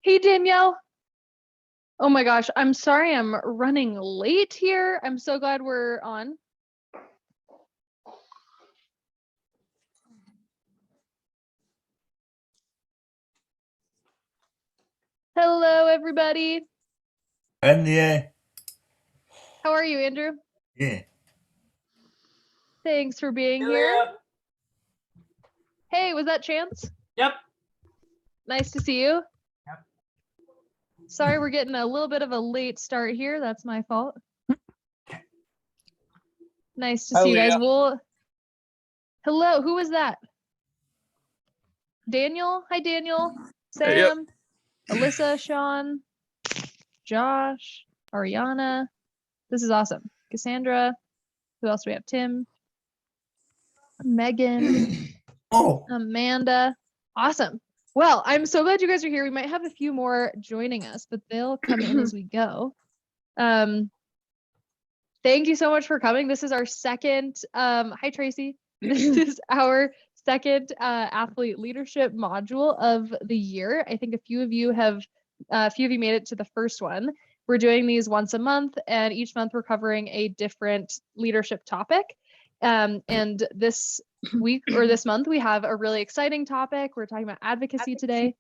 Hey, Danielle. Oh my gosh, I'm sorry I'm running late here. I'm so glad we're on. Hello, everybody. Yeah. How are you, Andrew? Yeah. Thanks for being here. Hey, was that Chance? Yep. Nice to see you. Yep. Sorry, we're getting a little bit of a late start here. That's my fault. Nice to see you guys. Well, hello, who was that? Daniel? Hi, Daniel. Sam, Alyssa, Sean, Josh, Ariana. This is awesome. Cassandra. Who else do we have? Tim, Megan, Amanda. Awesome. Well, I'm so glad you guys are here. We might have a few more joining us, but they'll come in as we go. Thank you so much for coming. This is our second, hi Tracy. This is our second athlete leadership module of the year. I think a few of you made it to the first one. We're doing these once a month, and each month we're covering a different leadership topic. And this week or this month, we have a really exciting topic. We're talking about advocacy today.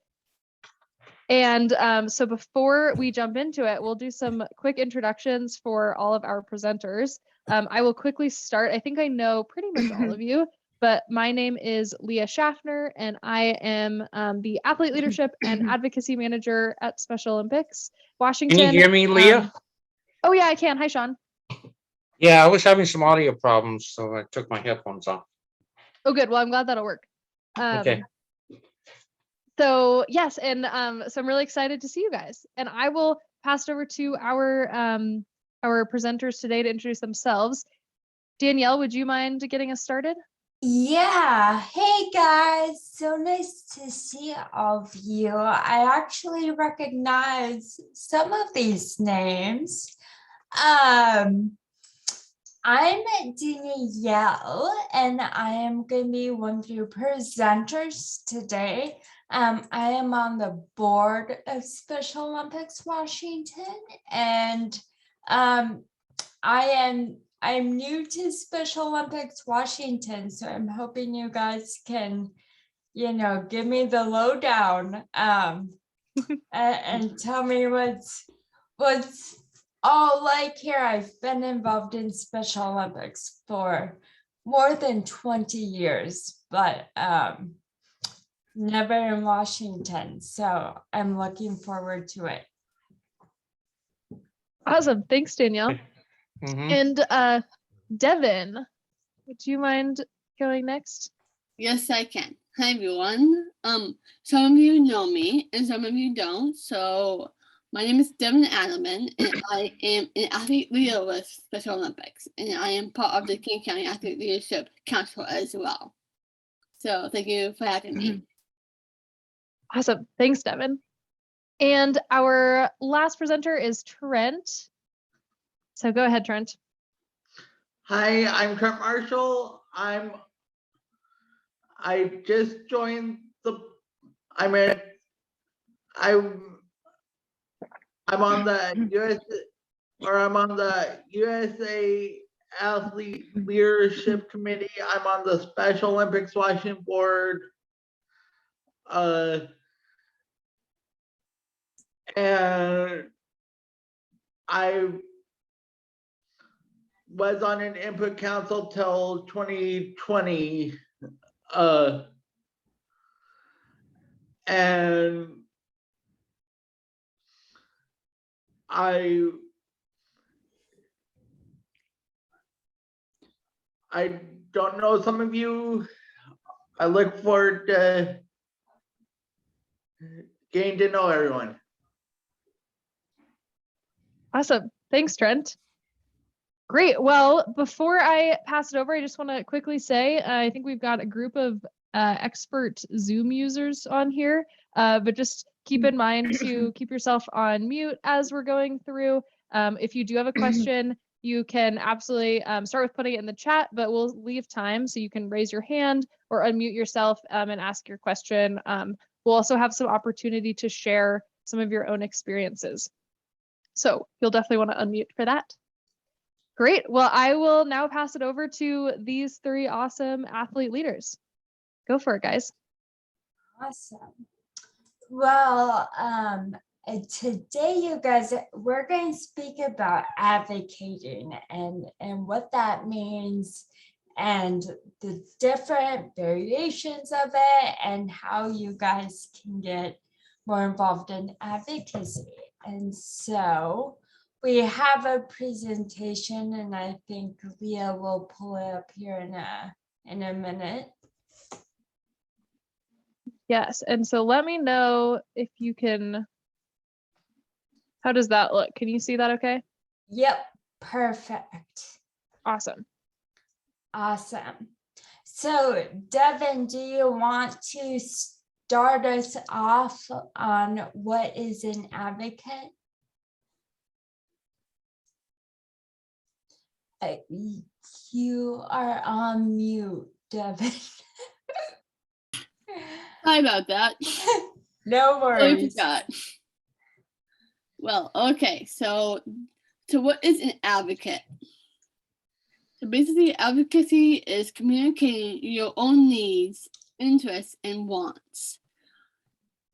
And so before we jump into it, we'll do some quick introductions for all of our presenters. I will quickly start. I think I know pretty much all of you, but my name is Leah Schaffner, and I am the Athlete Leadership and Advocacy Manager at Special Olympics Washington. Can you hear me, Leah? Oh yeah, I can. Hi, Sean. Yeah, I was having some audio problems, so I took my headphones off. Oh, good. Well, I'm glad that'll work. Okay. So yes, and so I'm really excited to see you guys. And I will pass it over to our presenters today to introduce themselves. Danielle, would you mind getting us started? Yeah. Hey guys, so nice to see all of you. I actually recognize some of these names. I'm Danielle, and I am going to be one of your presenters today. I am on the board of Special Olympics Washington, and I'm new to Special Olympics Washington, so I'm hoping you guys can, give me the lowdown and tell me what's all like here. I've been involved in Special Olympics for more than 20 years, but never in Washington. So I'm looking forward to it. Awesome. Thanks, Danielle. And Devin, would you mind going next? Yes, I can. Hi, everyone. Some of you know me and some of you don't. So my name is Devin Adelman, and I am an athlete leader with Special Olympics, and I am part of the King County Athlete Leadership Council as well. So thank you for having me. Awesome. Thanks, Devin. And our last presenter is Trent. So go ahead, Trent. Hi, I'm Trent Marshall. I just joined I'm on the USA Athlete Leadership Committee. I'm on the Special Olympics Washington board. And I was on an input council till 2020. And I don't know some of you. I look forward to getting to know everyone. Awesome. Thanks, Trent. Great. Well, before I pass it over, I just want to quickly say, I think we've got a group of expert Zoom users on here, but just keep in mind to keep yourself on mute as we're going through. If you do have a question, you can absolutely start with putting it in the chat, but we'll leave time so you can raise your hand or unmute yourself and ask your question. We'll also have some opportunity to share some of your own experiences. So you'll definitely want to unmute for that. Great. Well, I will now pass it over to these three awesome athlete leaders. Go for it, guys. Awesome. Well, today, you guys, we're going to speak about advocating and what that means and the different variations of it and how you guys can get more involved in advocacy. And so we have a presentation, and I think Leah will pull it up here in a minute. Yes. And so let me know if you can, how does that look? Can you see that okay? Yep, perfect. Awesome. Awesome. So Devin, do you want to start us off on what is an advocate? You are on mute, Devin. Sorry about that. No Totally worries. forgot. Well, okay, so what is an advocate? So basically, advocacy is communicating your own needs, interests, and wants.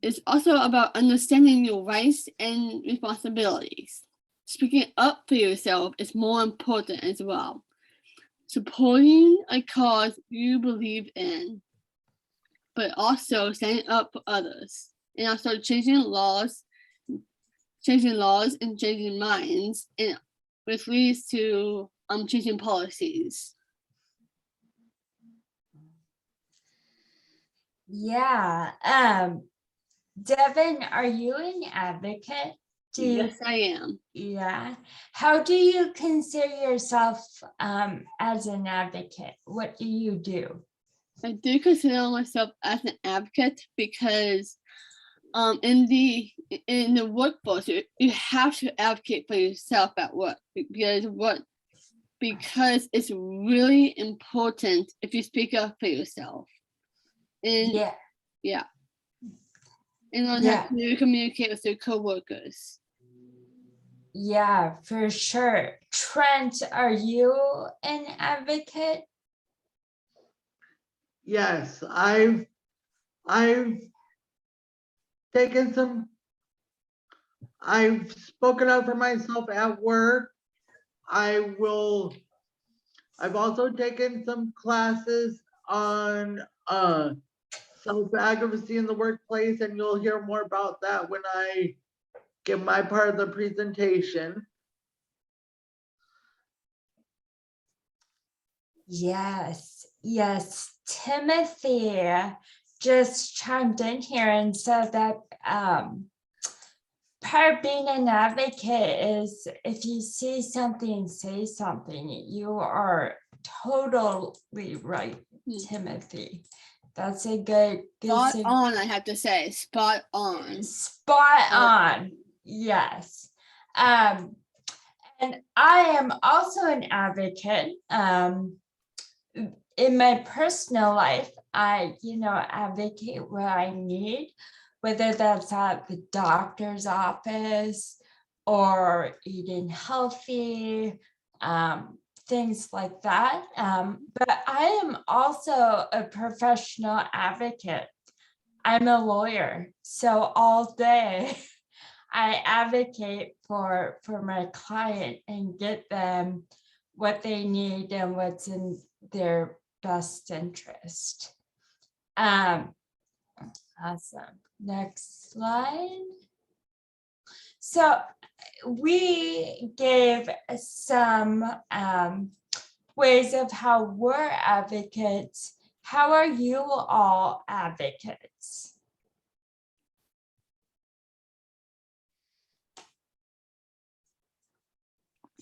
It's also about understanding your rights and responsibilities. Speaking up for yourself is more important as well. Supporting a cause you believe in, but also standing up for others, and also changing laws and changing minds, and which leads to changing policies. Yeah. Devin, are you an advocate? Yes, I am. Yeah. How do you consider yourself as an advocate? What do you do? I do consider myself as an advocate because in the workforce you have to advocate for yourself at work because it's really important if you speak up for yourself. And Yeah. and learn how to communicate with your coworkers. Yeah, for sure. Trent, are you an advocate? Yes, I've taken I've spoken up for myself at work. I've also taken some classes on self-advocacy in the workplace, and you'll hear more about that when I give my part of the presentation. Yes, Timothy just chimed in here and said that part of being an advocate is if you see something, say something. You are totally right, Timothy. That's a good Spot on, I have to say. Spot on. Spot on. Yes. And I am also an advocate. In my personal life, I, advocate where I need, whether that's at the doctor's office or eating healthy, things like that. But I am also a professional advocate. I'm a lawyer, so all day I advocate for my client and get them what they need and what's in their best interest. Awesome. Next slide. So we gave some ways of how we're advocates. How are you all advocates?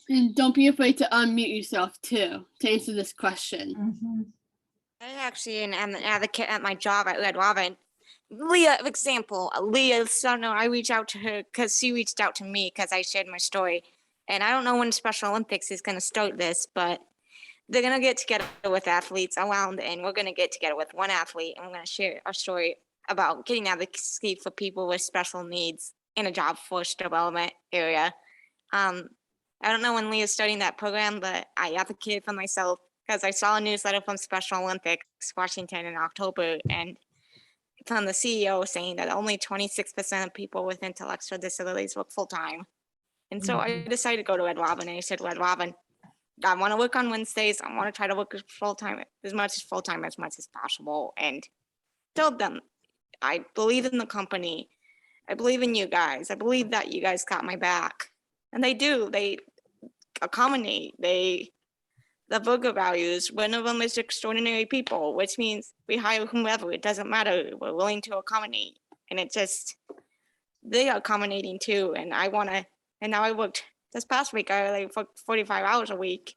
And don't be afraid to unmute yourself too to answer this question. Mm-hmm. I actually am an advocate at my job at Red Robin. Leah, for example, Leah, so no, I reached out to her because she reached out to me because I shared my story. And I don't know when Special Olympics is going to start this, but they're going to get together with athletes around, and we're going to get together with one athlete, and we're going to share our story about getting advocacy for people with special needs. in a job force development area. I don't know when Leah's starting that program, but I advocated for myself because I saw a newsletter from Special Olympics Washington in October, and from the CEO saying that only 26% of people with intellectual disabilities work full time. And so I decided to go to Ed Robin, and I said, Ed Robin, I want to work on Wednesdays. I want to try to work full time as much as possible. And told them, I believe in the company. I believe in you guys. I believe that you guys got my back. And they do. They accommodate. The Virgo values, one of them is extraordinary people, which means we hire whomever. It doesn't matter. We're willing to accommodate. And it just, they are accommodating too. And now I worked this past week, I worked 45 hours a week.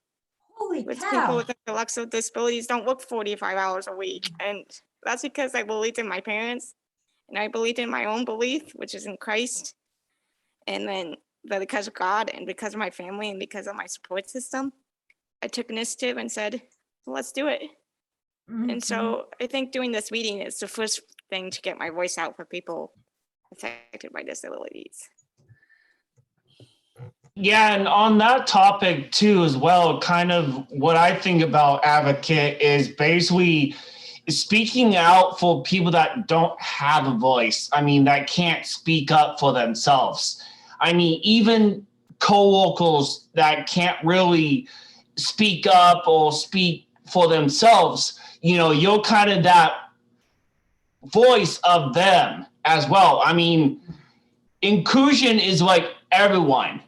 Holy Which people cow. with intellectual disabilities don't work 45 hours a week. And that's because I believed in my parents and I believed in my own belief, which is in Christ. And then, but because of God and because of my family and because of my support system, I took initiative and said, let's do it. And so I think doing this meeting is the first thing to get my voice out for people affected by disabilities. Yeah, and on that topic too, as well, kind of what I think about advocate is basically speaking out for people that don't have a voice. I mean, that can't speak up for themselves. I mean, even co-workers that can't really speak up or speak for themselves, you know, you're kind of that voice of them as well. I mean, inclusion is like everyone.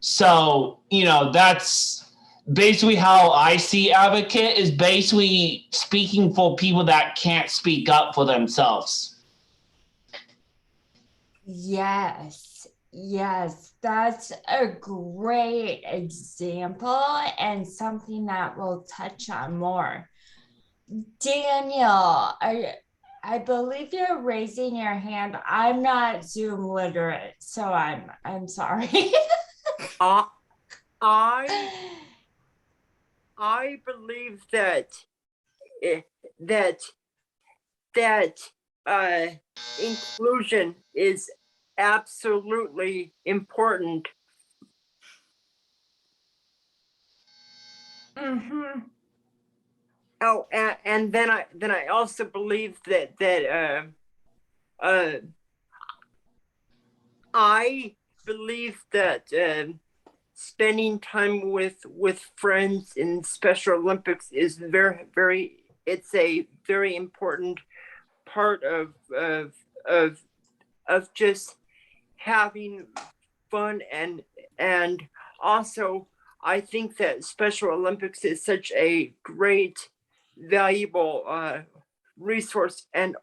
So, you know, that's basically how I see advocate is basically speaking for people that can't speak up for themselves. Yes, yes, that's a great example and something that we'll touch on more. Daniel, I believe you're raising your hand. I'm not Zoom literate, so I'm sorry. I believe that inclusion is absolutely important. Oh, and then I also believe that I believe that spending time with friends in Special Olympics is it's a very important part of just having fun, and also I think that Special Olympics is such a great, valuable resource and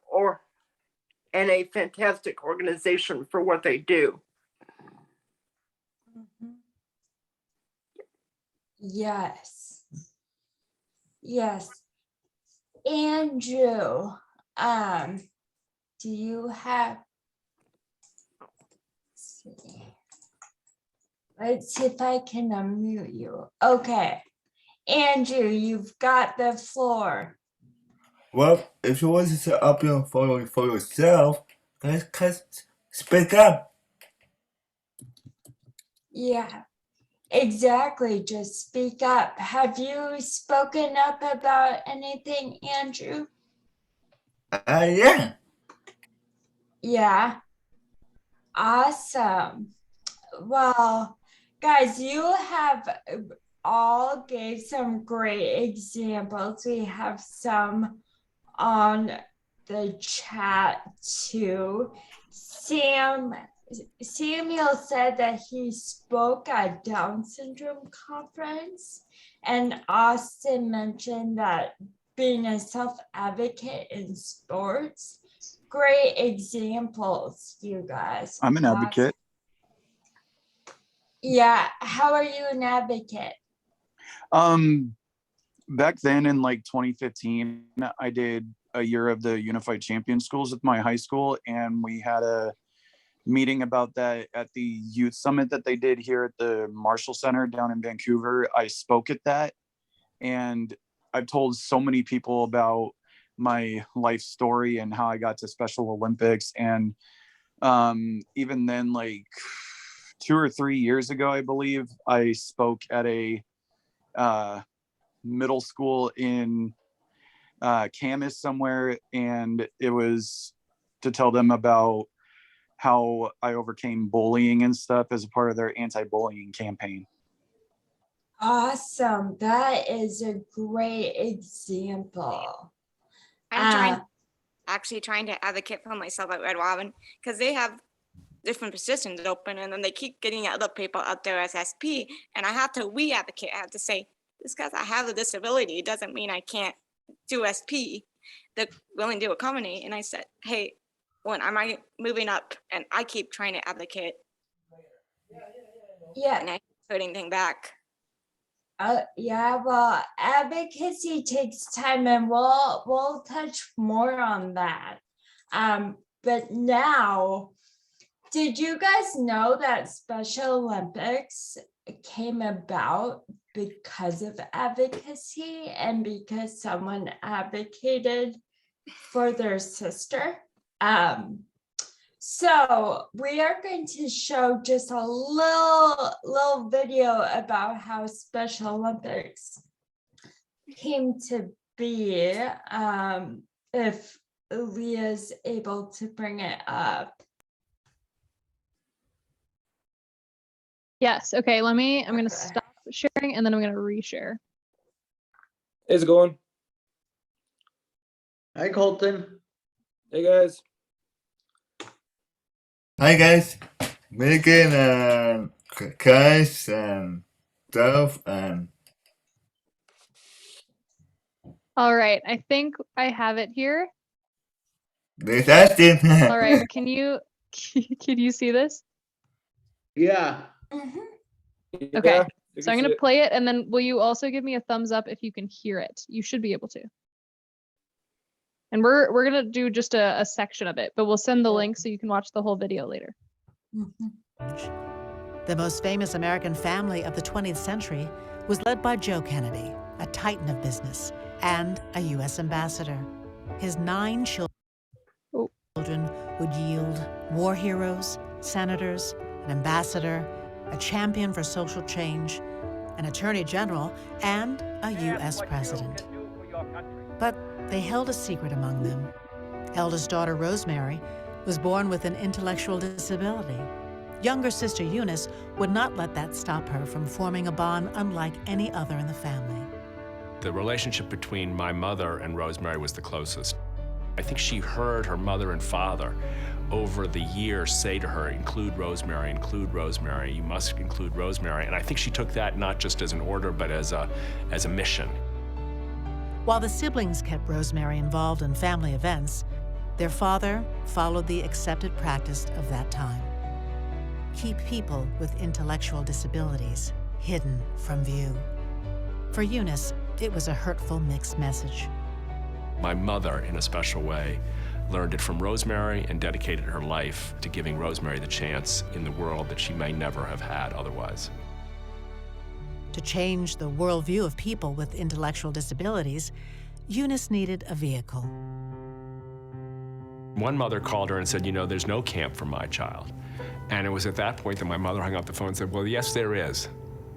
a fantastic organization for what they do. Yes. Yes. Andrew, do you have, let's see if I can unmute you. Okay. Andrew, you've got the floor. Well, if you want to set up your following for yourself, just speak up. Yeah, exactly. Just speak up. Have you spoken up about anything, Andrew? Yeah. Yeah. Awesome. Well, guys, you have all gave some great examples. We have some on the chat too. Samuel said that he spoke at Down syndrome conference, and Austin mentioned that being a self-advocate in sports. Great examples, you guys. I'm an advocate. Yeah, how are you an advocate? Back then in like 2015, I did a year of the Unified Champion Schools with my high school, and we had a meeting about that at the youth summit that they did here at the Marshall Center down in Vancouver. I spoke at that, and I've told so many people about my life story and how I got to Special Olympics. And Even then, like 2 or 3 years ago, I believe, I spoke at a middle school in Camas somewhere, and it was to tell them about how I overcame bullying and stuff as a part of their anti-bullying campaign. Awesome. That is a great example. I'm trying to advocate for myself at Red Robin because they have different positions open, and then they keep getting other people out there as SP, and I have to advocate. I have to say, just because I have a disability, it doesn't mean I can't do SP. They're willing to accommodate, and I said, hey, when am I moving up? And I keep trying to advocate. Yeah. And I keep putting anything back. Yeah, well, advocacy takes time, and we'll touch more on that. But now, did you guys know that Special Olympics came about because of advocacy and because someone advocated for their sister? So we are going to show just a little video about how Special Olympics came to be, if Leah's able to bring it up. Yes. Okay. I'm going to Okay. stop sharing and then I'm going to reshare. How's it going? Hi, Colton. Hey guys. Hi guys, Megan and Kais and Dove and All right. I think I have it here. there's Aston. All right. Can you see this? Yeah. Mhm. Okay. Yeah, So I'm going to play it, and then will you also give me a thumbs up if you can hear it? You should be able to. And we're going to do just a section of it, but we'll send the link so you can watch the whole video later. The most famous American family of the 20th century was led by Joe Kennedy, a titan of business and a U.S. ambassador. His 9 children would yield war heroes, senators, an ambassador, a champion for social change, an attorney general, and a U.S. president. But they held a secret among them. Eldest daughter Rosemary was born with an intellectual disability. Younger sister Eunice would not let that stop her from forming a bond unlike any other in the family. The relationship between my mother and Rosemary was the closest. I think she heard her mother and father over the years say to her, include Rosemary, you must include Rosemary. And I think she took that not just as an order, but as a mission. While the siblings kept Rosemary involved in family events, their father followed the accepted practice of that time. Keep people with intellectual disabilities hidden from view. For Eunice, it was a hurtful mixed message. My mother, in a special way, learned it from Rosemary and dedicated her life to giving Rosemary the chance in the world that she may never have had otherwise. To change the worldview of people with intellectual disabilities, Eunice needed a vehicle. One mother called her and said, you know, there's no camp for my child. And it was at that point that my mother hung up the phone and said, well, yes, there is.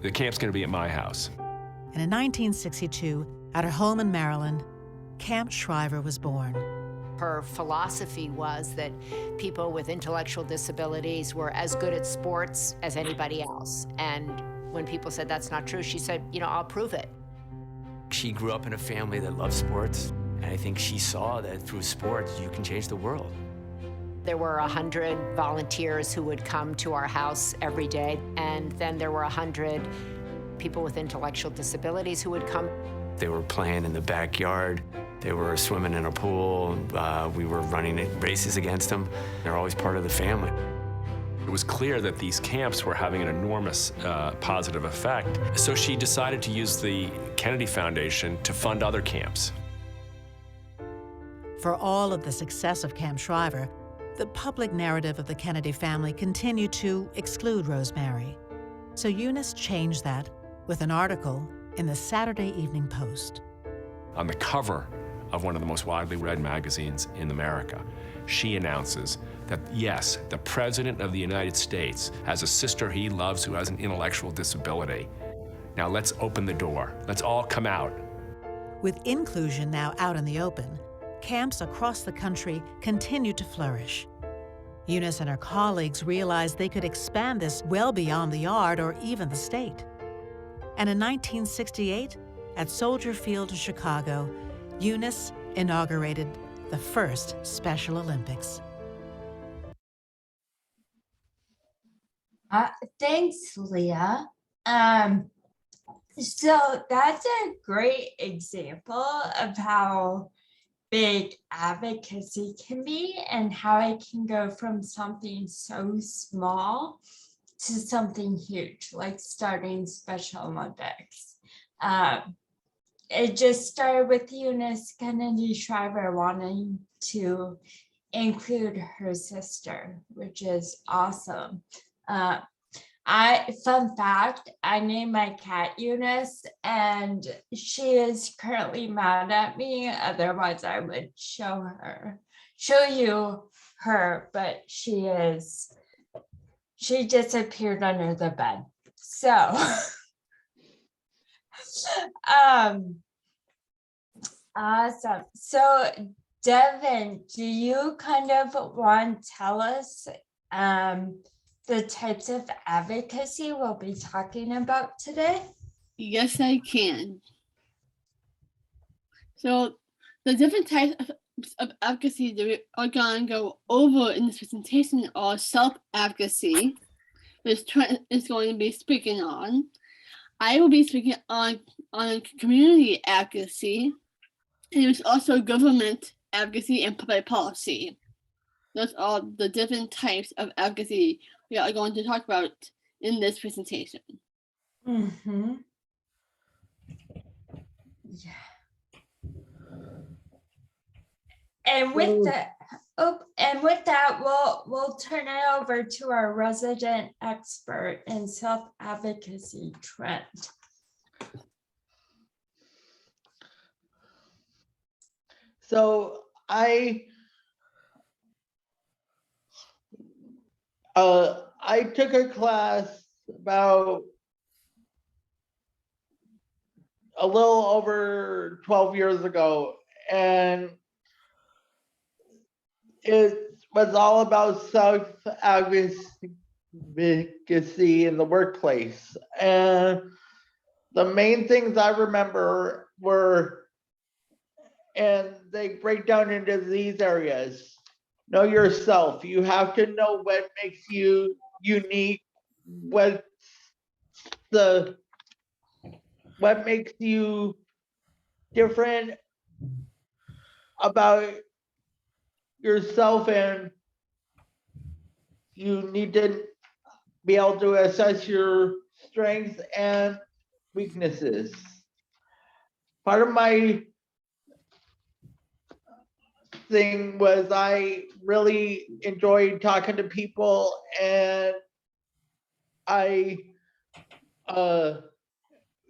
The camp's going to be at my house. And in 1962, at her home in Maryland, Camp Shriver was born. Her philosophy was that people with intellectual disabilities were as good at sports as anybody else. And when people said that's not true, she said, you know, I'll prove it. She grew up in a family that loved sports, and I think she saw that through sports, you can change the world. There were 100 volunteers who would come to our house every day, and then there were 100 people with intellectual disabilities who would come. They were playing in the backyard. They were swimming in a pool. We were running races against them. They're always part of the family. It was clear that these camps were having an enormous positive effect. So she decided to use the Kennedy Foundation to fund other camps. For all of the success of Camp Shriver, the public narrative of the Kennedy family continued to exclude Rosemary. So Eunice changed that with an article in the Saturday Evening Post. On the cover of one of the most widely read magazines in America, she announces that yes, the President of the United States has a sister he loves who has an intellectual disability. Now let's open the door. Let's all come out. With inclusion now out in the open, camps across the country continue to flourish. Eunice and her colleagues realized they could expand this well beyond the yard or even the state. And in 1968, at Soldier Field in Chicago, Eunice inaugurated the first Special Olympics. Thanks, Leah. So that's a great example of how big advocacy can be and how it can go from something so small to something huge, like starting Special Olympics. It just started with Eunice Kennedy Shriver wanting to include her sister, which is awesome. Fun fact, I named my cat Eunice, and she is currently mad at me. Otherwise, I would show you her, but she disappeared under the bed. So, awesome. So, Devin, do you kind of want to tell us the types of advocacy we'll be talking about today? Yes, I can. So the different types of advocacy that we are going to go over in this presentation are self-advocacy, which Trent is going to be speaking on. I will be speaking on community advocacy, and there's also government advocacy and public policy. Those are the different types of advocacy we are going to talk about in this presentation. Mm-hmm. Yeah. And with that, we'll turn it over to our resident expert in self-advocacy, Trent. So I took a class about a little over 12 years ago, and it was all about self-advocacy in the workplace. And the main things I remember were, and they break down into these areas. Know yourself. You have to know what makes you unique, what makes you different about yourself, and you need to be able to assess your strengths and weaknesses. Part of my thing was I really enjoyed talking to people, and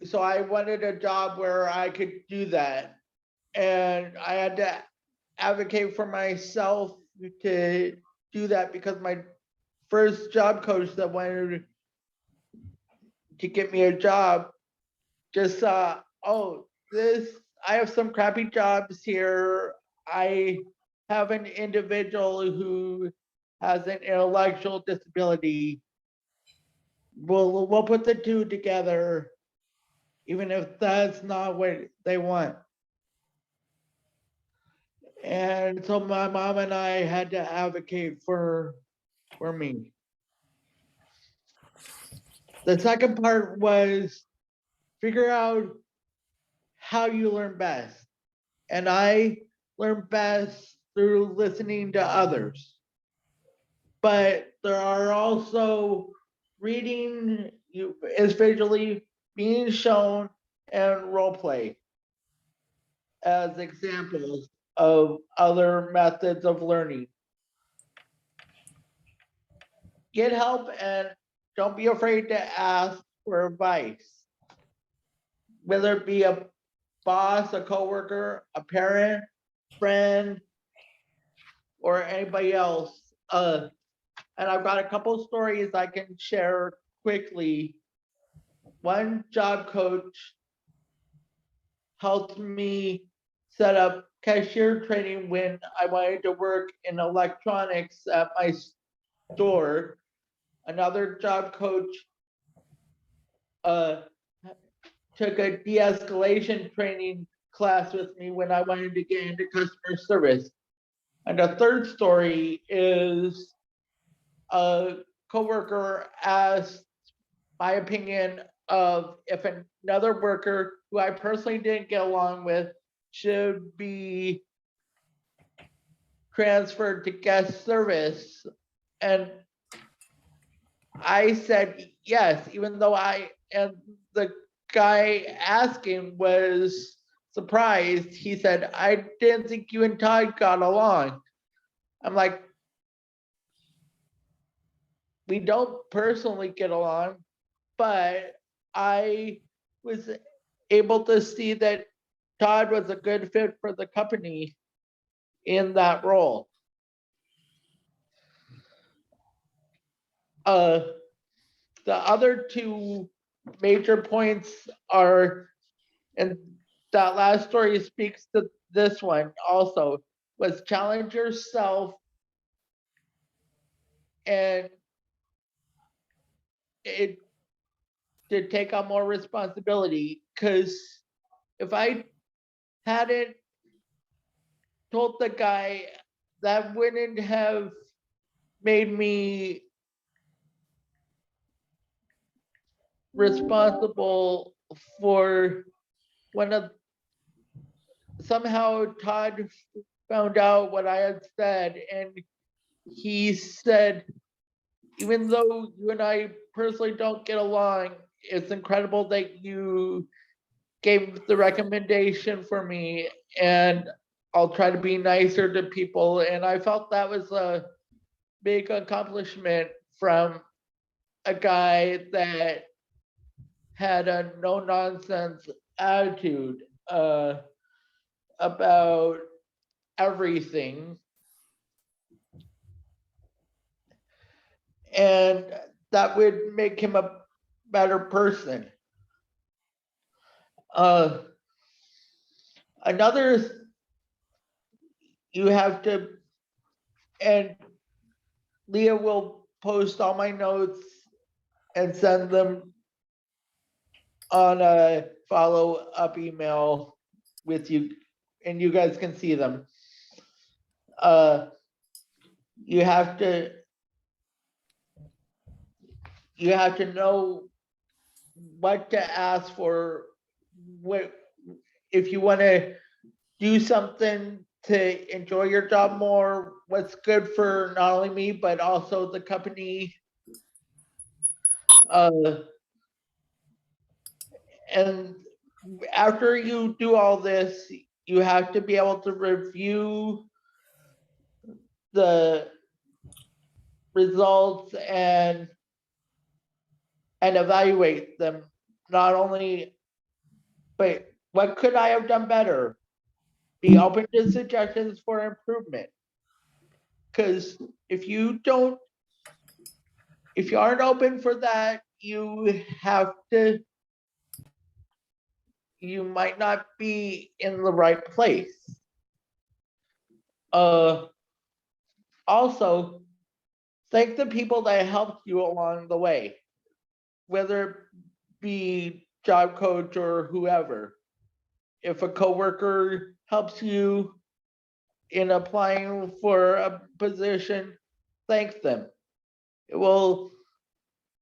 so I wanted a job where I could do that, and I had to advocate for myself to do that, because my first job coach that wanted to get me a job just saw, oh, I have some crappy jobs here. I have an individual who has an intellectual disability. We'll put the two together, even if that's not what they want. And so my mom and I had to advocate for me. The second part was figure out how you learn best. And I learn best through listening to others. But there are also reading is visually being shown, and role play as examples of other methods of learning. Get help, and don't be afraid to ask for advice. Whether it be a boss, a coworker, a parent, friend, or anybody else, And I've got a couple stories I can share quickly. One job coach helped me set up cashier training when I wanted to work in electronics at my store. Another job coach took a de-escalation training class with me when I wanted to get into customer service. And the third story is a coworker asked my opinion of if another worker who I personally didn't get along with should be transferred to guest service. And I said yes, even though the guy asking was surprised. He said, I didn't think you and Todd got along. I'm like, we don't personally get along, but I was able to see that Todd was a good fit for the company in that role. The other two major points are, and that last story speaks to this one also, was challenge yourself and it to take on more responsibility. Because if I hadn't told the guy, that wouldn't have made me responsible for somehow Todd found out what I had said, and he said, even though you and I personally don't get along, it's incredible that you gave the recommendation for me, and I'll try to be nicer to people. And I felt that was a big accomplishment from a guy that had a no-nonsense attitude about everything. And that would make him a better person. Another, you have to, and Leah will post all my notes and send them on a follow-up email with you, and you guys can see them. You have to know what to ask for. What if you want to do something to enjoy your job more, what's good for not only me but also the company. And after you do all this, you have to be able to review the results and evaluate them. Not only, but what could I have done better? Be open to suggestions for improvement. Because if you aren't open for that, you might not be in the right place. Also, thank the people that helped you along the way, whether it be job coach or whoever. If a coworker helps you in applying for a position, thank them. It will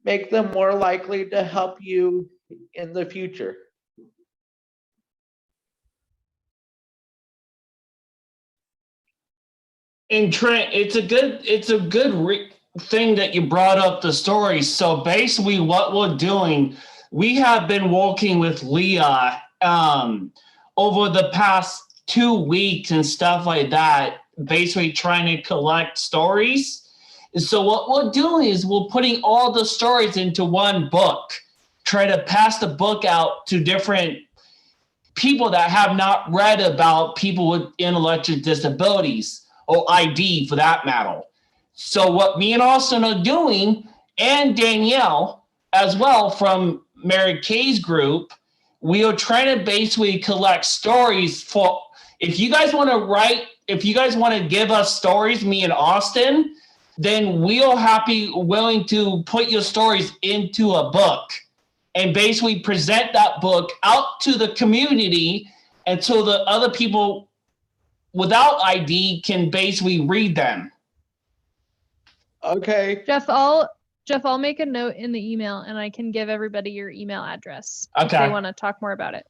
make them more likely to help you in the future. And Trent, it's a good thing that you brought up the story. So basically what we're doing, we have been working with Leah over the past 2 weeks and stuff like that, basically trying to collect stories. So what we're doing is we're putting all the stories into one book, try to pass the book out to different people that have not read about people with intellectual disabilities, or ID for that matter. So what me and Austin are doing, and Danielle as well from Mary Kay's group, we are trying to basically collect stories for, if you guys want to write, if you guys want to give us stories, me and Austin, then we are willing to put your stories into a book and basically present that book out to the community until the other people without ID can basically read them. Okay. Jeff, I'll make a note in the email and I can give everybody your email address if Okay. they want to talk more about it.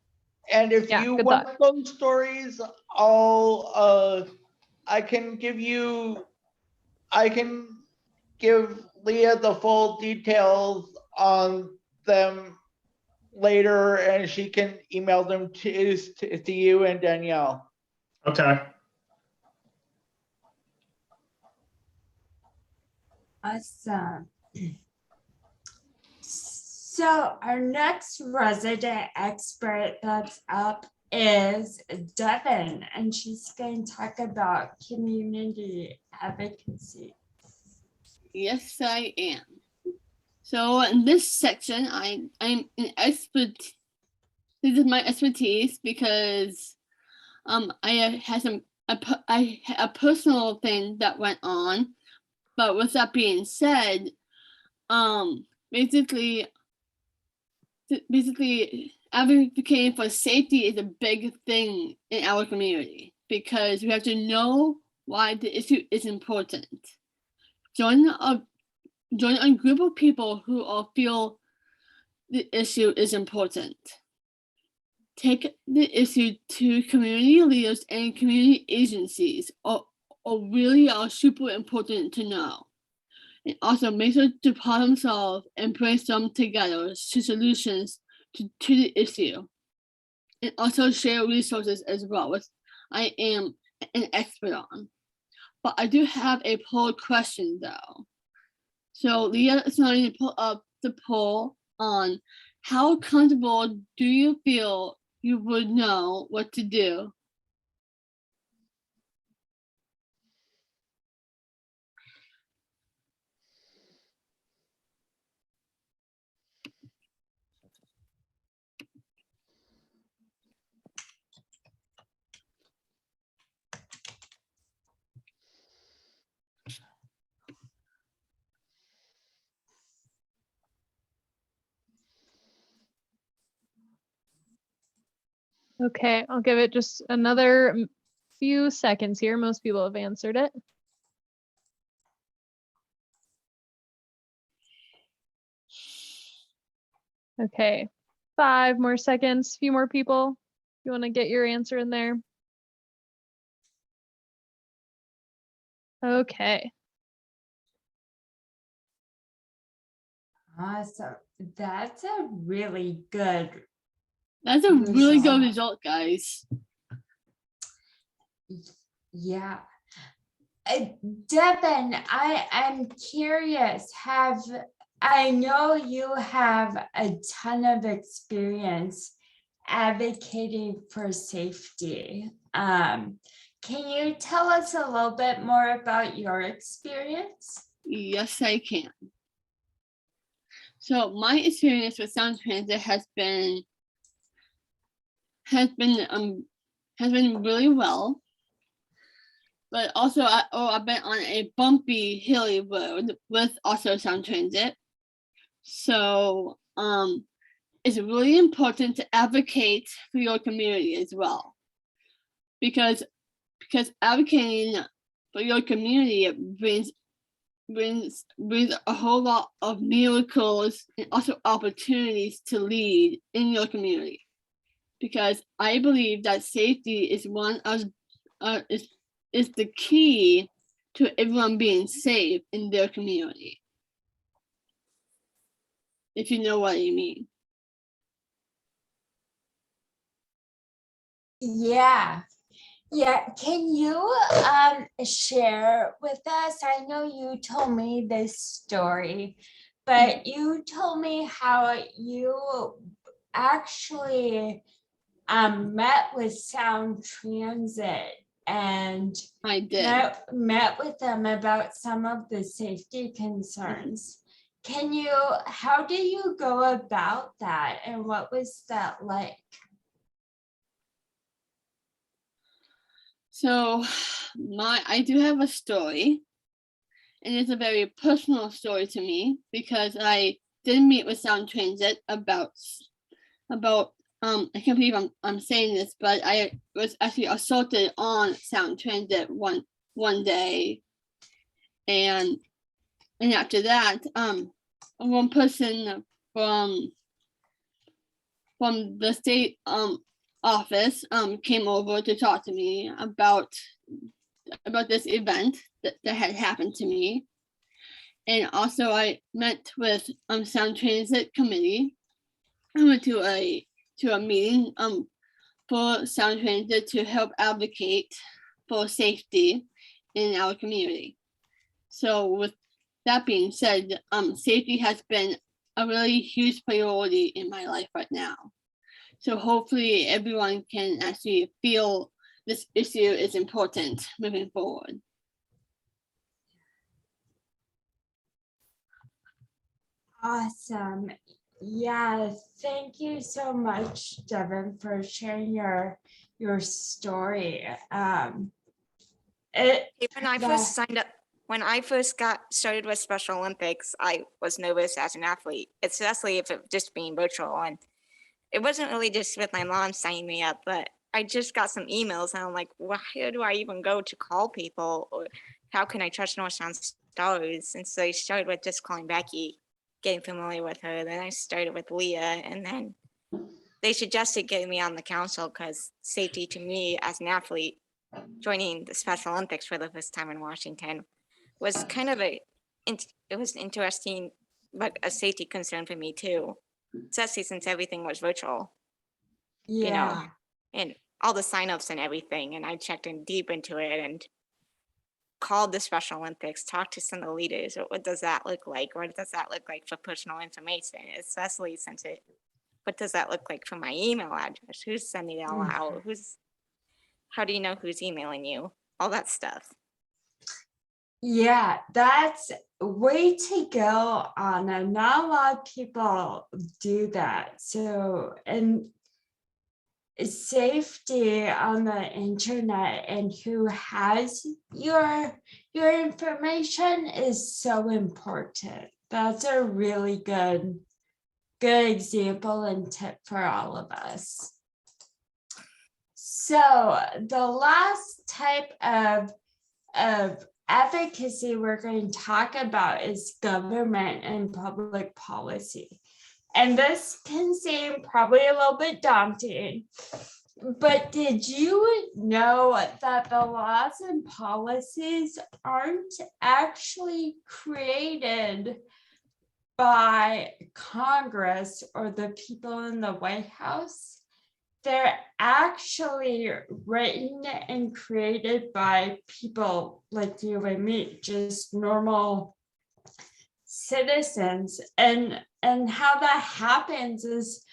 And if Yeah, you good want thought. those stories, I can give Leah the full details on them later, and she can email them to you and Danielle. Okay. Awesome. So our next resident expert that's up is Devin, and she's going to talk about community advocacy. Yes, I am. So in this section, I'm an expert. This is my expertise because I had a personal thing that went on, but with that being said, basically advocating for safety is a big thing in our community because we have to know why the issue is important. Join a group of people who all feel the issue is important. Take the issue to community leaders and community agencies or really are super important to know. And also make sure to problem solve and brainstorm together to solutions to the issue. And also share resources as well, which I am an expert on. But I do have a poll question though. So Leah is going to pull up the poll on how comfortable do you feel you would know what to do? Okay, I'll give it just another few seconds here. Most people have answered it. Okay, 5 more seconds, few more people. You want to get your answer in there? Okay. Awesome. That's a really good. That's a really good result, guys. Yeah. Devin, I'm curious, I know you have a ton of experience advocating for safety. Can you tell us a little bit more about your experience? Yes, I can. So my experience with sound transit has been really well. But also, I've been on a bumpy, hilly road with also sound transit. So it's really important to advocate for your community as well. Because advocating for your community brings a whole lot of miracles and also opportunities to lead in your community. Because I believe that safety is one of is the key to everyone being safe in their community. If you know what I mean. Yeah. Yeah, can you share with us? I know you told me this story, but you told me how you actually met with Sound Transit and I did. met with them about some of the safety concerns. How do you go about that, and what was that like? So I do have a story, and it's a very personal story to me because I did meet with Sound Transit about I can't believe I'm saying this, but I was actually assaulted on Sound Transit one day, and after that, one person from the state office came over to talk to me about this event that had happened to me. And also I met with Sound Transit Committee. I went to a meeting for Sound Transit to help advocate for safety in our community. So with that being said, safety has been a really huge priority in my life right now. So hopefully everyone can actually feel this issue is important moving forward. Awesome. Yeah, thank you so much, Devin, for sharing your story. When I first got started with Special Olympics, I was nervous as an athlete, especially if it was just being virtual. And it wasn't really just with my mom signing me up, but I just got some emails and I'm like, well, where do I even go to call people? Or how can I trust North Sound Stars? And so I started with just calling Becky, getting familiar with her. Then I started with Leah, and then they suggested getting me on the council because safety to me as an athlete, joining the Special Olympics for the first time in Washington was kind of it was interesting, but a safety concern for me too, especially since everything was virtual. Yeah. You know, and all the signups and everything. And I checked in deep into it and called the Special Olympics, talked to some of the leaders. What does that look like? What does that look like for personal information? Especially since what does that look like for my email address? Who's sending it all out? How do you know who's emailing you? All that stuff. Yeah, that's way to go, Anna. Not a lot of people do that. So, and safety on the internet and who has your information is so important. That's a really good example and tip for all of us. So the last type of advocacy we're going to talk about is government and public policy. And this can seem probably a little bit daunting, but did you know that the laws and policies aren't actually created by Congress or the people in the White House? They're actually written and created by people like you and me, just normal citizens. And how that happens is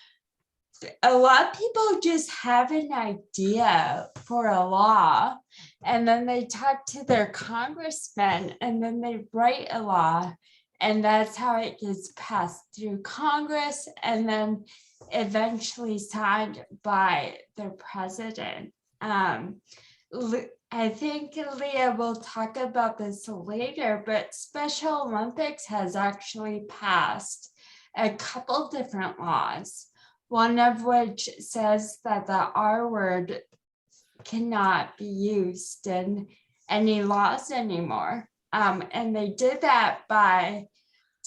a lot of people just have an idea for a law, and then they talk to their congressman, and then they write a law, and that's how it gets passed through Congress and then eventually signed by the president. I think Leah will talk about this later, but Special Olympics has actually passed a couple different laws, one of which says that the R word cannot be used in any laws anymore. And they did that by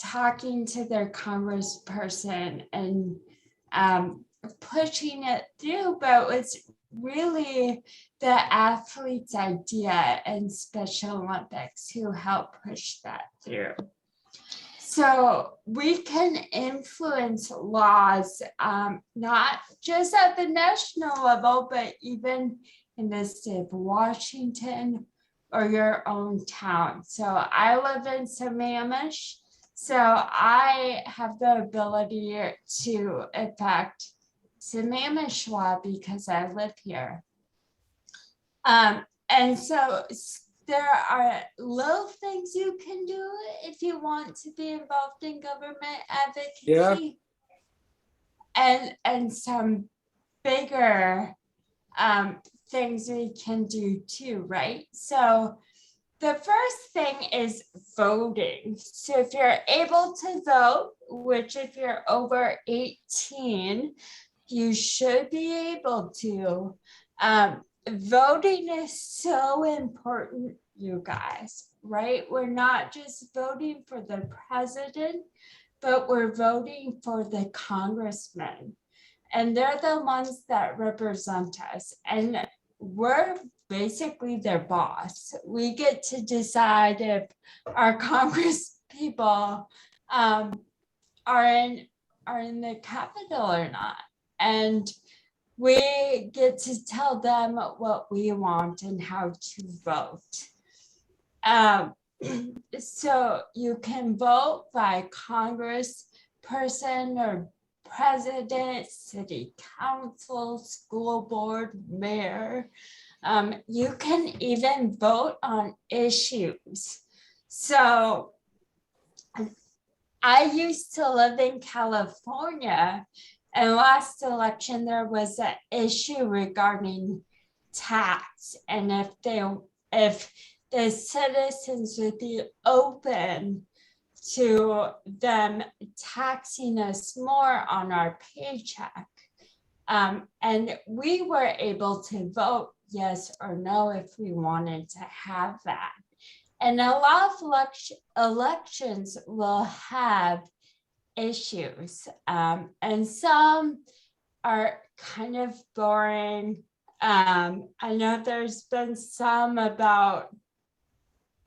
talking to their congressperson and pushing it through, but it's really the athletes' idea and Special Olympics who helped push that through. So we can influence laws, not just at the national level, but even in the state of Washington or your own town. So I live in Sammamish, so I have the ability to affect Sammamish law because I live here. And so there are little things you can do if you want to be involved in government advocacy. Yeah. And some bigger things we can do too, right? So the first thing is voting. So if you're able to vote, which if you're over 18, you should be able to. Voting is so important, you guys, right? We're not just voting for the president, but we're voting for the congressmen. And they're the ones that represent us. And we're basically their boss. We get to decide if our Congress people are in the Capitol or not. And we get to tell them what we want and how to vote. So you can vote by Congress person or president, city council, school board, mayor. You can even vote on issues. So I used to live in California, and last election there was an issue regarding tax, and if the citizens would be open to them taxing us more on our paycheck. And we were able to vote yes or no if we wanted to have that. And a lot of elections will have issues, and some are kind of boring. I know there's been some about,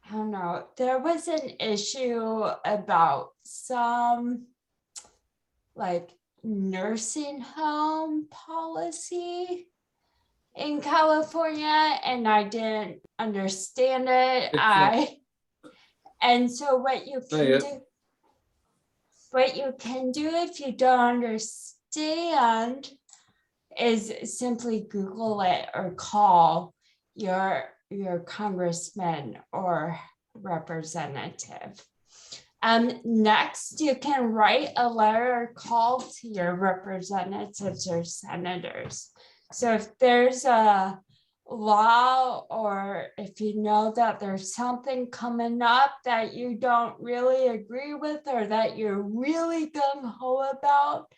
I don't know, there was an issue about some like nursing home policy in California, and I didn't understand it. And so what you can do if you don't understand is simply Google it or call your congressman or representative. Next, you can write a letter or call to your representatives or senators. So if there's a law, or if you know that there's something coming up that you don't really agree with, or that you're really gung-ho about,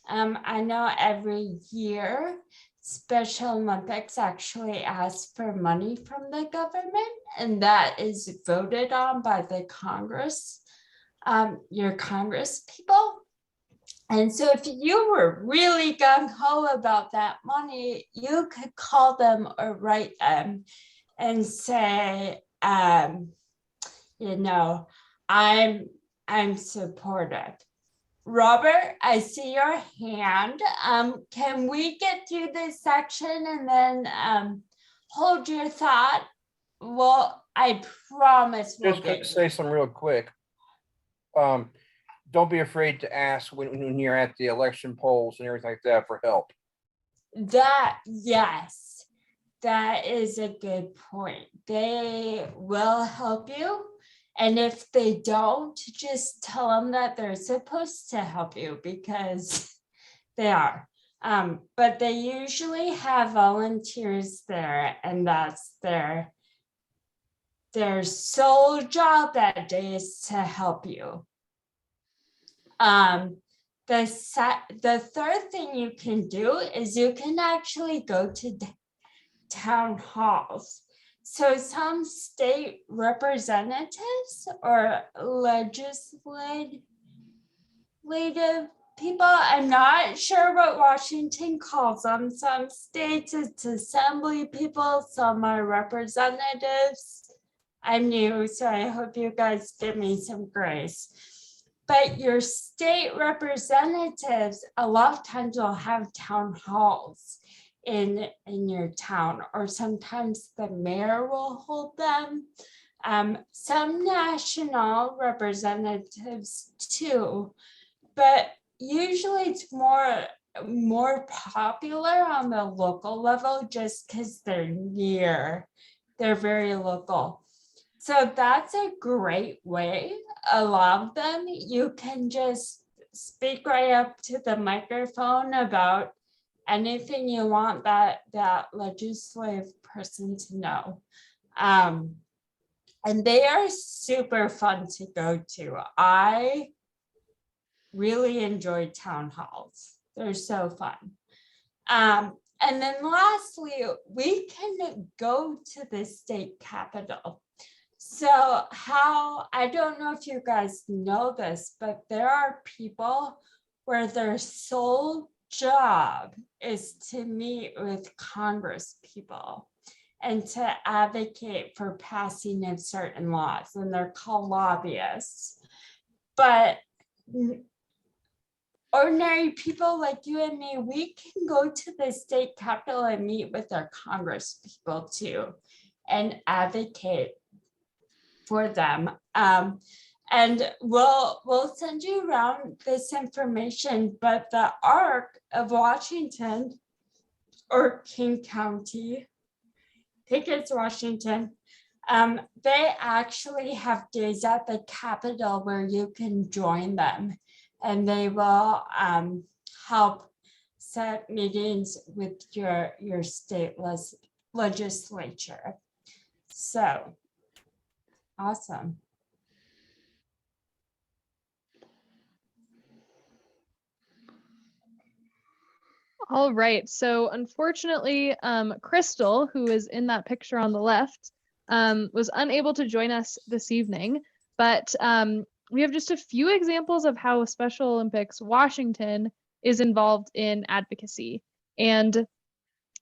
I know every year Special Olympics actually asks for money from the government, and that is voted on by the Congress, your Congress people. And so if you were really gung-ho about that money, you could call them or write them and say, you know, I'm supportive. Robert, I see your hand. Can we get through this section and then hold your thought? Well, I promise we'll Just gonna say something real quick. Don't be afraid to ask when you're at the election polls and everything like that for help. Yes, that is a good point. They will help you. And if they don't, just tell them that they're supposed to help you, because they are. But they usually have volunteers there, and that's their sole job that day is to help you. The third thing you can do is you can actually go to town halls. So some state representatives or legislative people, I'm not sure what Washington calls them. Some states it's assembly people, some are representatives. I'm new, so I hope you guys give me some grace. But your state representatives, a lot of times will have town halls in your town, or sometimes the mayor will hold them. Some national representatives too, but usually it's more popular on the local level just because they're near they're very local. So that's a great way. A lot of them, you can just speak right up to the microphone about anything you want that legislative person to know. And they are super fun to go to. I really enjoy town halls. They're so fun. And then lastly, we can go to the state capitol. So I don't know if you guys know this, but there are people where their sole job is to meet with Congress people and to advocate for passing of certain laws, and they're called lobbyists. But ordinary people like you and me, we can go to the state capitol and meet with our Congress people too and advocate for them. And we'll send you around this information, but the ARC of Washington or King County, I think it's Washington, they actually have days at the Capitol where you can join them, and they will help set meetings with your state legislature. So awesome. All right. So unfortunately, Crystal, who is in that picture on the left, was unable to join us this evening, but we have just a few examples of how Special Olympics Washington is involved in advocacy. And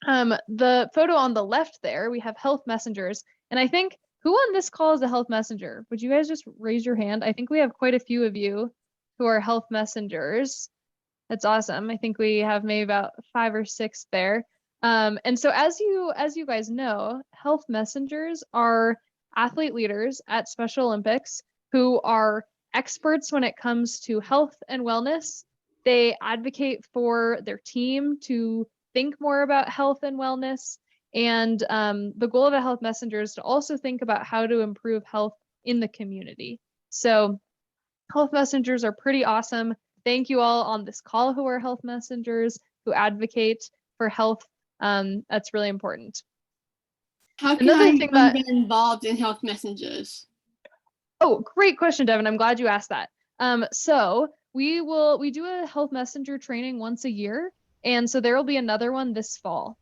the photo on the left there, we have health messengers. And I think, who on this call is a health messenger? Would you guys just raise your hand? I think we have quite a few of you who are health messengers. That's awesome. I think we have maybe about 5 or 6 there. And so as you guys know, health messengers are athlete leaders at Special Olympics who are experts when it comes to health and wellness. They advocate for their team to think more about health and wellness. And the goal of a health messenger is to also think about how to improve health in the community. So health messengers are pretty awesome. Thank you all on this call who are health messengers, who advocate for health. That's really important. How can I get involved in health messengers? Oh, great question, Devin. I'm glad you asked that. So we do a health messenger training once a year. And so there will be another one this fall.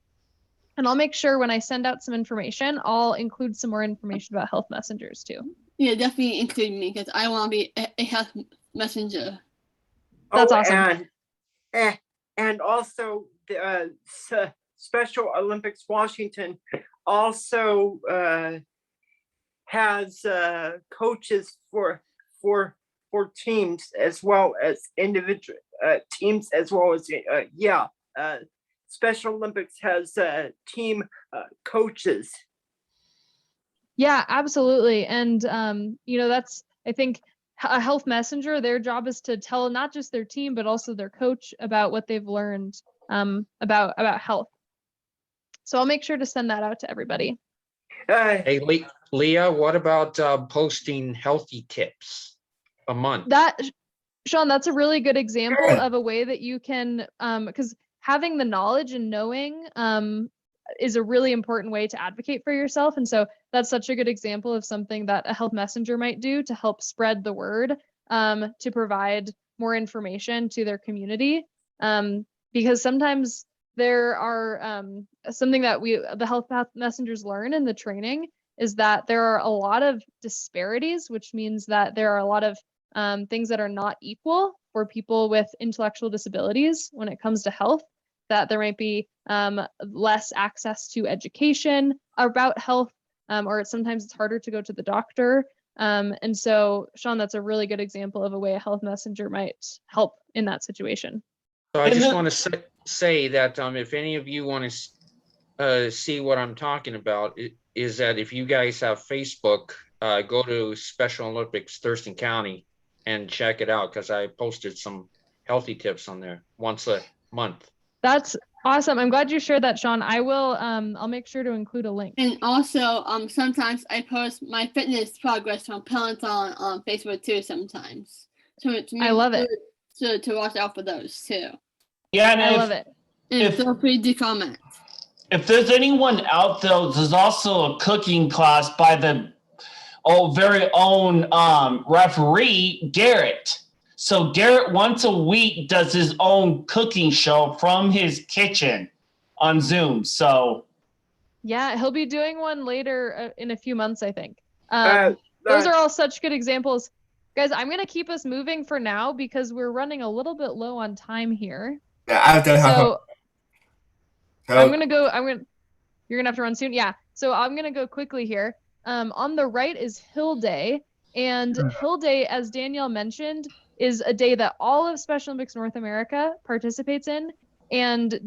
And I'll make sure when I send out some information, I'll include some more information about health messengers too. Yeah, definitely include me because I want to be a health messenger. That's awesome. And also the Special Olympics Washington also has coaches for teams as well as individual teams as well as Special Olympics has team coaches. Yeah, absolutely. And that's, I think, a health messenger, their job is to tell not just their team, but also their coach about what they've learned about health. So I'll make sure to send that out to everybody. Hey, Leah, what about posting healthy tips a month? Sean, that's a really good example of a way that you can, because having the knowledge and knowing is a really important way to advocate for yourself. And so that's such a good example of something that a health messenger might do to help spread the word, to provide more information to their community. Because sometimes there are something that the health messengers learn in the training is that there are a lot of disparities, which means that there are a lot of things that are not equal for people with intellectual disabilities when it comes to health, that there might be less access to education about health, or sometimes it's harder to go to the doctor. And so, Sean, that's a really good example of a way a health messenger might help in that situation. So I just want to say that if any of you want to see what I'm talking about, is that if you guys have Facebook, go to Special Olympics Thurston County and check it out, because I posted some healthy tips on there once a month. That's awesome. I'm glad you shared that, Sean. I will, I'll make sure to include a link. And also, sometimes I post my fitness progress from Peloton on Facebook too. Sometimes, so I love it. So to watch out for those too. Yeah, and I love it. And feel free to comment. If there's anyone out there, there's also a cooking class by the very own referee, Garrett. So Garrett once a week does his own cooking show from his kitchen on Zoom. So yeah, he'll be doing one later in a few months, I think. Those are all such good examples. Guys, I'm going to keep us moving for now because we're running a little bit low on time here. So I'm going to go, you're going to have to run soon. Yeah. So I'm going to go quickly here. On the right is Hill Day. And Hill Day, as Danielle mentioned, is a day that all of Special Olympics North America participates in. And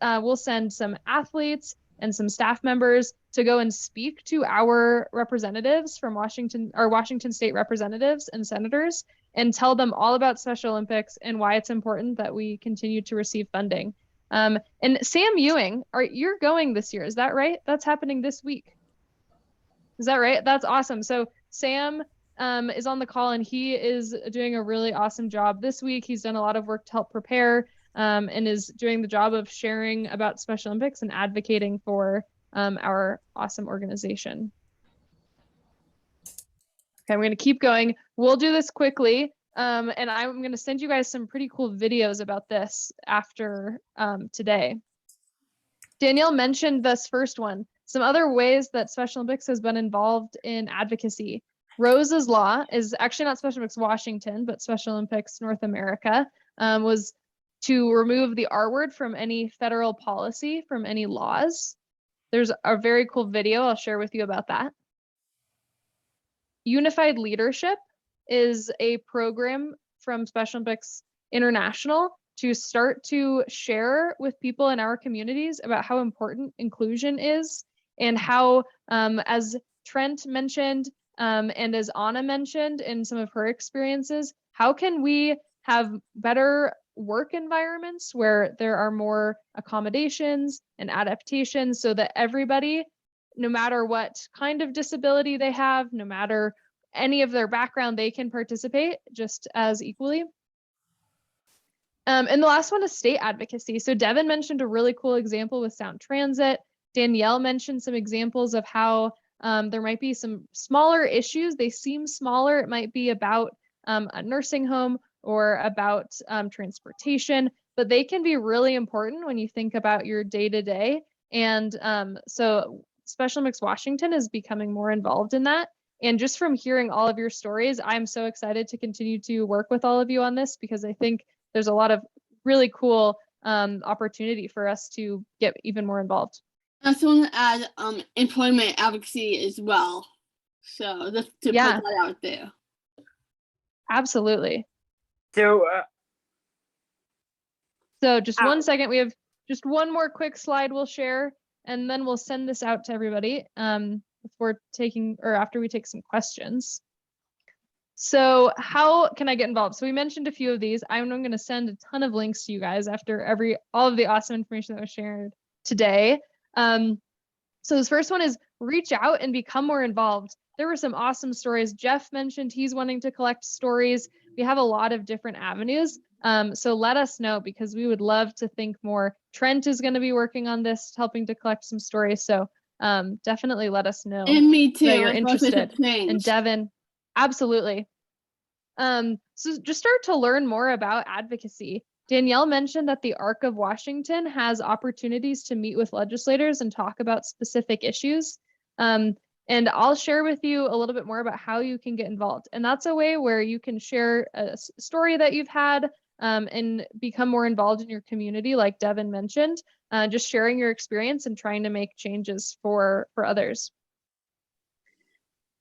we'll send some athletes and some staff members to go and speak to our representatives from Washington State representatives and senators and tell them all about Special Olympics and why it's important that we continue to receive funding. And Sam Ewing, you're going this year, is that right? That's happening this week. Is that right? That's awesome. So Sam is on the call and he is doing a really awesome job this week. He's done a lot of work to help prepare and is doing the job of sharing about Special Olympics and advocating for our awesome organization. Okay, I'm going to keep going. We'll do this quickly. And I'm going to send you guys some pretty cool videos about this after today. Danielle mentioned this first one. Some other ways that Special Olympics has been involved in advocacy. Rose's Law is actually not Special Olympics Washington, but Special Olympics North America, was to remove the R word from any federal policy, from any laws. There's a very cool video I'll share with you about that. Unified Leadership is a program from Special Olympics International to start to share with people in our communities about how important inclusion is and how, as Trent mentioned, and as Anna mentioned in some of her experiences, how can we have better work environments where there are more accommodations and adaptations so that everybody, no matter what kind of disability they have, no matter any of their background, they can participate just as equally. And the last one is state advocacy. So Devin mentioned a really cool example with Sound Transit. Danielle mentioned some examples of how there might be some smaller issues. They seem smaller. It might be about a nursing home or about transportation, but they can be really important when you think about your day-to-day. And so Special Olympics Washington is becoming more involved in that. And just from hearing all of your stories, I'm so excited to continue to work with all of you on this because I think there's a lot of really cool opportunity for us to get even more involved. I also want to add employment advocacy as well. So just to put that out there. Absolutely. So just 1 second. We have just one more quick slide we'll share, and then we'll send this out to everybody before taking or after we take some questions. So how can I get involved? So we mentioned a few of these. I'm going to send a ton of links to you guys after all of the awesome information that was shared today. So this first one is reach out and become more involved. There were some awesome stories. Jeff mentioned he's wanting to collect stories. We have a lot of different avenues. So let us know because we would love to think more. Trent is going to be working on this, helping to collect some stories. So definitely let us know. And me too. That you're interested. And Devin, absolutely. So just start to learn more about advocacy. Danielle mentioned that the Arc of Washington has opportunities to meet with legislators and talk about specific issues. And I'll share with you a little bit more about how you can get involved. And that's a way where you can share a story that you've had and become more involved in your community, like Devin mentioned, just sharing your experience and trying to make changes for others.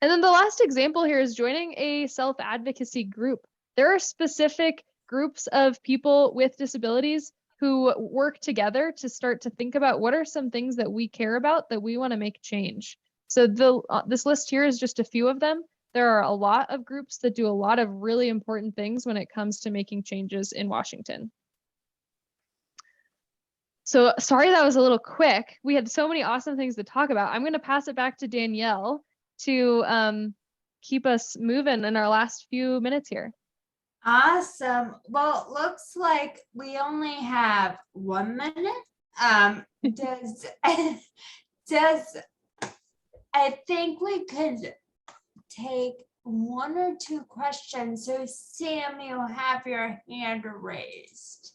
And then the last example here is joining a self-advocacy group. There are specific groups of people with disabilities who work together to start to think about what are some things that we care about that we want to make change. So this list here is just a few of them. There are a lot of groups that do a lot of really important things when it comes to making changes in Washington. So sorry that was a little quick. We had so many awesome things to talk about. I'm going to pass it back to Danielle to keep us moving in our last few minutes here. Awesome. Well, it looks like we only have 1 minute. Does I think we could take 1 or 2 questions. So Sam, you have your hand raised.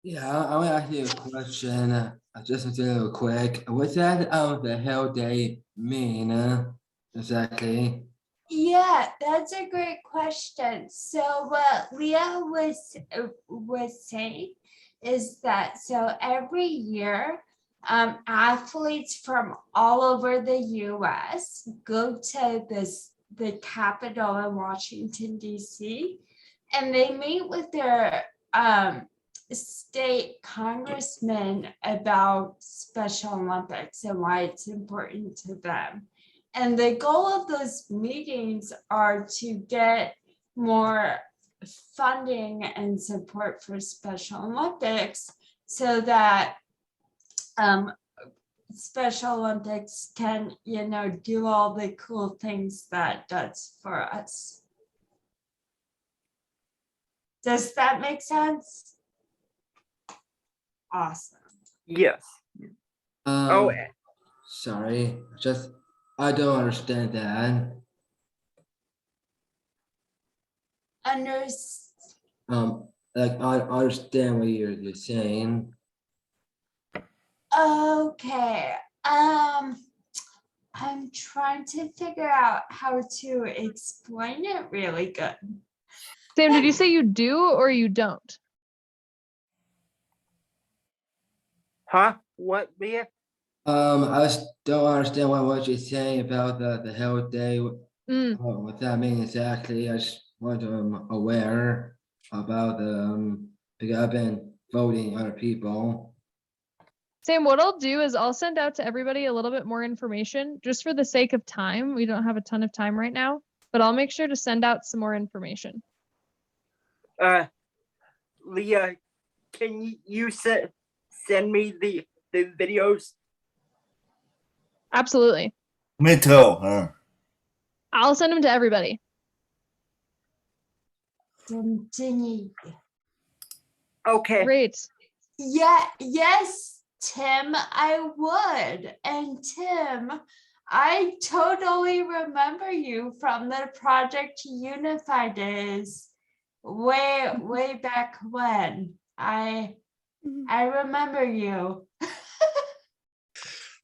Yeah, I want to ask you a question. Just real quick. What's that the hell day mean exactly? Yeah, that's a great question. So what Leah was saying is that so every year, athletes from all over the U.S. go to the Capitol in Washington D.C. and they meet with their state congressmen about Special Olympics and why it's important to them. And the goal of those meetings are to get more funding and support for Special Olympics so that Special Olympics can, do all the cool things that does for us. Does that make sense? Awesome. Yes. Sorry, I don't understand that. Like I understand what you're saying. Okay. I'm trying to figure out how to explain it really good. Sam, did you say you do or you don't? Huh? What, Leah? I just don't understand what you're saying about the hell day. What that means exactly. I just want to aware about because I've been voting other people. Sam, what I'll do is I'll send out to everybody a little bit more information just for the sake of time. We don't have a ton of time right now, but I'll make sure to send out some more information. Leah, can you send me the videos? Absolutely. Me too. I'll send them to everybody. Okay. Great. Yeah, yes, Tim, I would. And Tim, I totally remember you from the Project Unify days way back when. I remember you.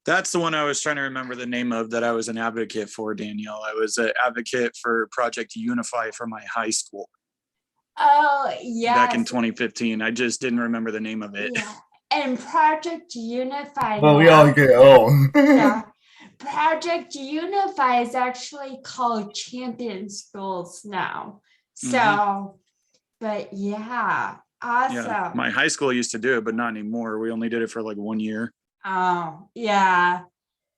That's the one I was trying to remember the name of that I was an advocate for, Danielle. I was an advocate for Project Unify for my high school. Oh, yeah. Back in 2015. I just didn't remember the name of it. Yeah. And Project Unify. Well, we all get old. Yeah. Project Unify is actually called Champion Schools now. So, but yeah, awesome. Yeah, my high school used to do it, but not anymore. We only did it for like 1 year. Oh, yeah.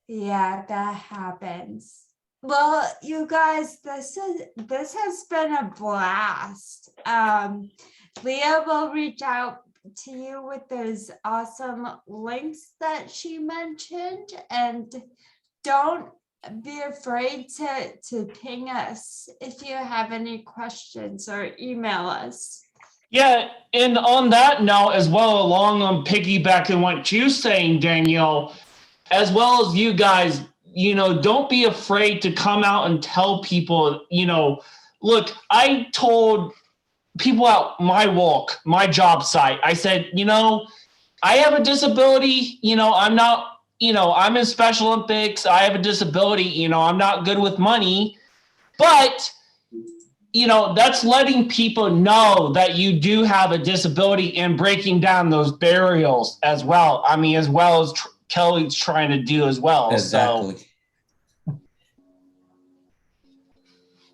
Yeah, that happens. Well, you guys, this has been a blast. Leah will reach out to you with those awesome links that she mentioned, and don't be afraid to ping us if you have any questions or email us. Yeah, and on that note as well, along on piggybacking what you're saying, Danielle, as well as you guys, don't be afraid to come out and tell people, look, I told people at my walk, my job site, I said, I have a disability, I'm not, I'm in Special Olympics, I have a disability, I'm not good with money, but that's letting people know that you do have a disability and breaking down those barriers as well. I mean, as well as Kelly's trying to do as well. Exactly. So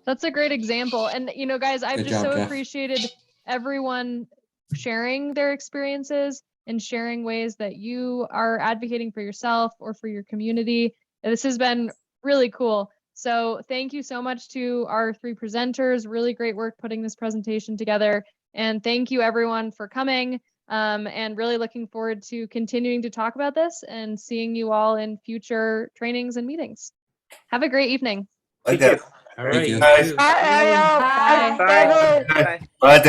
that's a great example. And, guys, I've Good just job, so Jeff. appreciated everyone sharing their experiences and sharing ways that you are advocating for yourself or for your community. This has been really cool. So thank you so much to our 3 presenters. Really great work putting this presentation together. And thank you everyone for coming. And really looking forward to continuing to talk about this and seeing you all in future trainings and meetings. Have a great evening. All right. Thank you. You Guys. too. Bye, Ariel. Bye. Bye, Beverly. Bye. Bye, Dad.